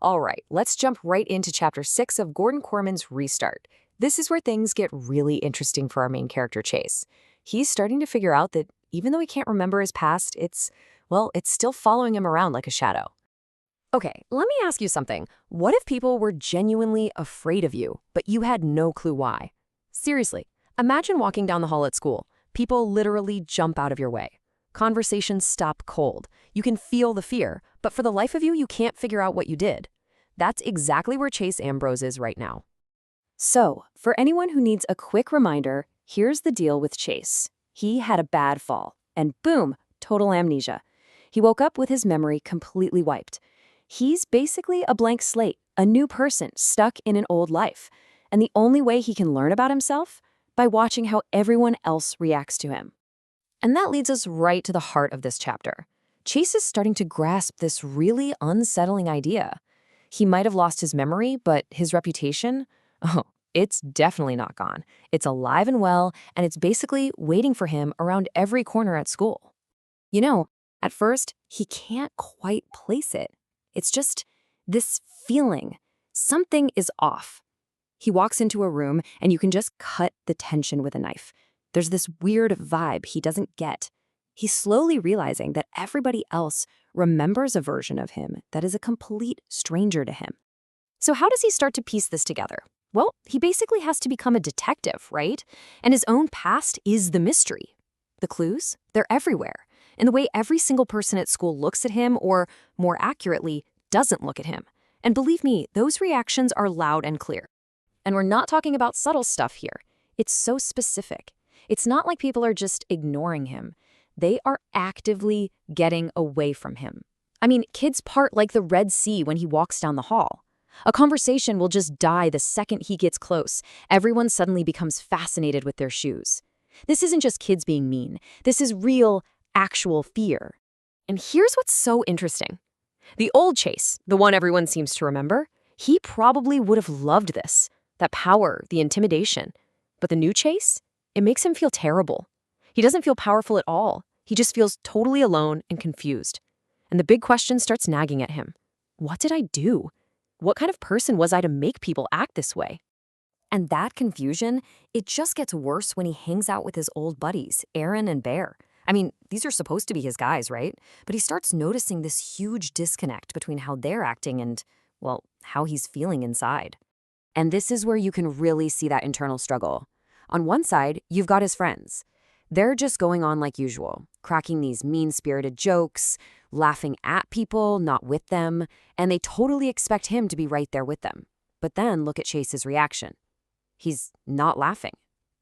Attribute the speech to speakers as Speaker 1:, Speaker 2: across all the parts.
Speaker 1: All right, let's jump right into chapter 6 of Gordon Corman's Restart. This is where things get really interesting for our main character, Chase. He's starting to figure out that even though he can't remember his past, it's still following him around like a shadow. Okay, let me ask you something. What if people were genuinely afraid of you, but you had no clue why? Seriously, imagine walking down the hall at school. People literally jump out of your way. Conversations stop cold. You can feel the fear, but for the life of you, you can't figure out what you did. That's exactly where Chase Ambrose is right now. So, for anyone who needs a quick reminder, here's the deal with Chase. He had a bad fall, and boom, total amnesia. He woke up with his memory completely wiped. He's basically a blank slate, a new person stuck in an old life. And the only way he can learn about himself? By watching how everyone else reacts to him. And that leads us right to the heart of this chapter. Chase is starting to grasp this really unsettling idea. He might have lost his memory, but his reputation? Oh, it's definitely not gone. It's alive and well, and it's basically waiting for him around every corner at school. At first, he can't quite place it. It's just this feeling. Something is off. He walks into a room, and you can just cut the tension with a knife. There's this weird vibe he doesn't get. He's slowly realizing that everybody else remembers a version of him that is a complete stranger to him. So how does he start to piece this together? Well, he basically has to become a detective, right? And his own past is the mystery. The clues? They're everywhere. In the way every single person at school looks at him, or more accurately, doesn't look at him. And believe me, those reactions are loud and clear. And we're not talking about subtle stuff here. It's so specific. It's not like people are just ignoring him. They are actively getting away from him. I mean, kids part like the Red Sea when he walks down the hall. A conversation will just die the second he gets close. Everyone suddenly becomes fascinated with their shoes. This isn't just kids being mean. This is real, actual fear. And here's what's so interesting. The old Chase, the one everyone seems to remember, he probably would have loved this. That power, the intimidation. But the new Chase? It makes him feel terrible. He doesn't feel powerful at all. He just feels totally alone and confused. And the big question starts nagging at him. What did I do? What kind of person was I to make people act this way? And that confusion, it just gets worse when he hangs out with his old buddies, Aaron and Bear. I mean, these are supposed to be his guys, right? But he starts noticing this huge disconnect between how they're acting and, well, how he's feeling inside. And this is where you can really see that internal struggle. On one side, you've got his friends. They're just going on like usual, cracking these mean-spirited jokes, laughing at people, not with them, and they totally expect him to be right there with them. But then look at Chase's reaction. He's not laughing.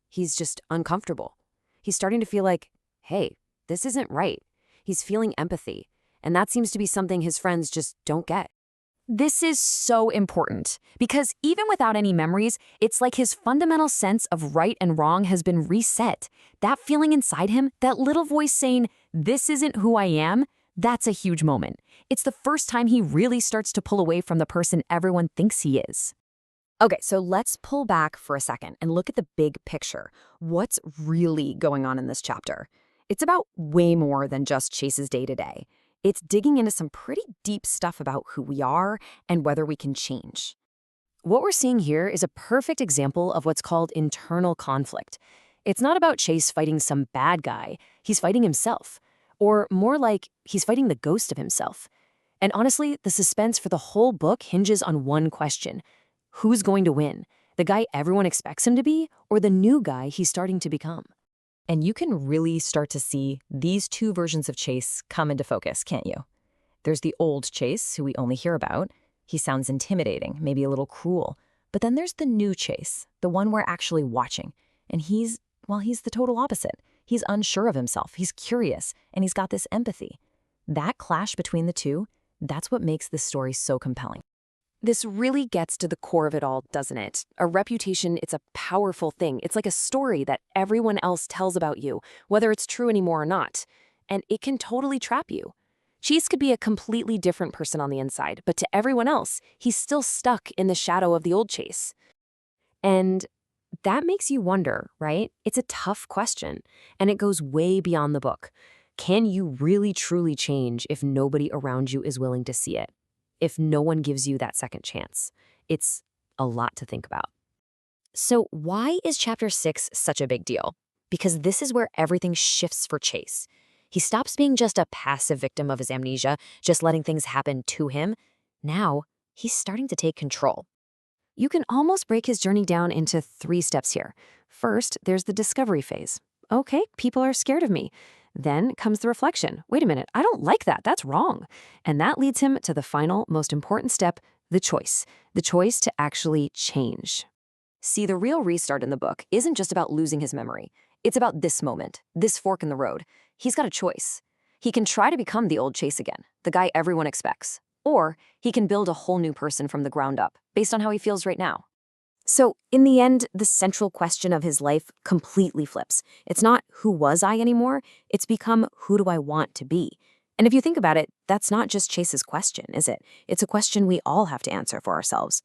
Speaker 1: He's just uncomfortable. He's starting to feel like, hey, this isn't right. He's feeling empathy, and that seems to be something his friends just don't get. This is so important because even without any memories, it's like his fundamental sense of right and wrong has been reset. That feeling inside him, that little voice saying, "This isn't who I am," that's a huge moment. It's the first time he really starts to pull away from the person everyone thinks he is. Okay, so let's pull back for a second and look at the big picture. What's really going on in this chapter? It's about way more than just Chase's day-to-day. It's digging into some pretty deep stuff about who we are and whether we can change. What we're seeing here is a perfect example of what's called internal conflict. It's not about Chase fighting some bad guy. He's fighting himself. Or more like, he's fighting the ghost of himself. And honestly, the suspense for the whole book hinges on one question. Who's going to win? The guy everyone expects him to be, or the new guy he's starting to become? And you can really start to see these two versions of Chase come into focus, can't you? There's the old Chase, who we only hear about. He sounds intimidating, maybe a little cruel. But then there's the new Chase, the one we're actually watching. And he's the total opposite. He's unsure of himself, he's curious, and he's got this empathy. That clash between the two, that's what makes this story so compelling. This really gets to the core of it all, doesn't it? A reputation, it's a powerful thing. It's like a story that everyone else tells about you, whether it's true anymore or not. And it can totally trap you. Chase could be a completely different person on the inside, but to everyone else, he's still stuck in the shadow of the old Chase. And that makes you wonder, right? It's a tough question, and it goes way beyond the book. Can you really truly change if nobody around you is willing to see it? if no one gives you that second chance? It's a lot to think about. So, why is Chapter 6 such a big deal? Because this is where everything shifts for Chase. He stops being just a passive victim of his amnesia, just letting things happen to him. Now, he's starting to take control. You can almost break his journey down into 3 steps here. First, there's the discovery phase. Okay, people are scared of me. Then comes the reflection. Wait a minute, I don't like that. That's wrong. And that leads him to the final, most important step, the choice. The choice to actually change. See, the real restart in the book isn't just about losing his memory. It's about this moment, this fork in the road. He's got a choice. He can try to become the old Chase again, the guy everyone expects. Or he can build a whole new person from the ground up, based on how he feels right now. So, in the end, the central question of his life completely flips. It's not who was I anymore, it's become who do I want to be. And if you think about it, that's not just Chase's question, is it? It's a question we all have to answer for ourselves.